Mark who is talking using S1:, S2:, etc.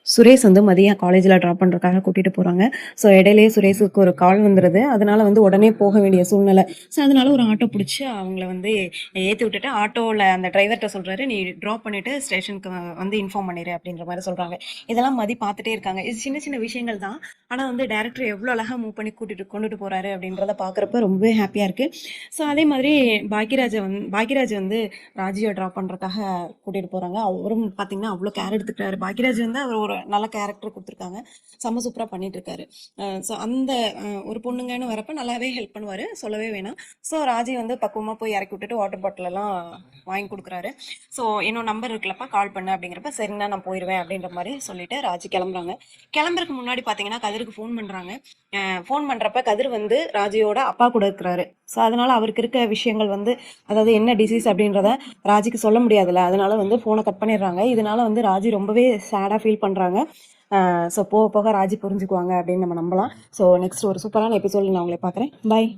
S1: சுரேஷ் வந்து மதியம் காலேஜில் ட்ராப் பண்ணுறதுக்காக கூட்டிகிட்டு போகிறாங்க. ஸோ இடையிலேயே சுரேஷுக்கு ஒரு கால் வந்துடுது. அதனால வந்து உடனே போக வேண்டிய சூழ்நிலை. ஸோ அதனால ஒரு ஆட்டோ பிடிச்சி அவங்கள வந்து ஏற்றி விட்டுட்டு ஆட்டோவில் அந்த டிரைவர்கிட்ட சொல்கிறாரு, நீ ட்ராப் பண்ணிவிட்டு ஸ்டேஷனுக்கு வந்து இன்ஃபார்ம் பண்ணிடு அப்படின்ற மாதிரி சொல்கிறாங்க. இதெல்லாம் மதி பார்த்துட்டே இருக்காங்க. இது சின்ன சின்ன விஷயங்கள் தான். ஆனால் வந்து டேரக்டர் எவ்வளோ அழகாக மூவ் பண்ணி கொண்டுட்டு போகிறாரு அப்படின்றத பார்க்குறப்ப ரொம்பவே ஹாப்பியாக இருக்குது. ஸோ அதே மாதிரி பாக்யராஜ் வந்து ராஜியை ட்ராப் பண்ணுறதுக்காக கூட்டிகிட்டு போகிறாங்க. அவரும் பார்த்தீங்கன்னா அவ்வளோ கேர் எடுத்துக்கிறாரு. பாக்யராஜ் வந்து அவர் ஒரு நல்ல கேரக்டர் கொடுத்துருக்காங்க. செம்ம சூப்பராக பண்ணிட்டு இருக்காரு. ஸோ அந்த ஒரு பொண்ணுங்கன்னு வரப்ப நல்லாவே ஹெல்ப் பண்ணுவார், சொல்லவே வேணாம். ஸோ ராஜி வந்து பக்குவமாக போய் இறக்கி விட்டுட்டு வாட்டர் பாட்டிலெல்லாம் வாங்கி கொடுக்குறாரு. ஸோ என்னோட நம்பர் இருக்குல்லப்பா, கால் பண்ணு அப்படிங்கிறப்ப சரிண்ணா நான் போயிடுவேன் அப்படின்ற மாதிரி சொல்லிட்டு ராஜி கிளம்புறாங்க. கிளம்புறதுக்கு முன்னாடி பார்த்தீங்கன்னா கதிருக்கு ஃபோன் பண்ணுறாங்க. ஃபோன் பண்ணுறப்ப கதிர் வந்து ராஜியோட அப்பா கூட இருக்கிறாரு. ஸோ அதனால அவருக்கு இருக்க விஷயங்கள் வந்து, அதாவது என்ன டிசீஸ் அப்படின்றத ராஜிக்கு சொல்ல முடியாதுல்ல, அதனால வந்து ஃபோனை கட் பண்ணிடுறாங்க. இதனால வந்து ராஜி ரொம்பவே சேடாக ஃபீல் பண்ணுறாங்க. ஸோ போக போக ராஜி புரிஞ்சுக்குவாங்க அப்படின்னு நம்ம நம்பலாம். ஸோ நெக்ஸ்ட் ஒரு சூப்பரான எபிசோடில் நான் உங்களை பார்க்குறேன். பாய்.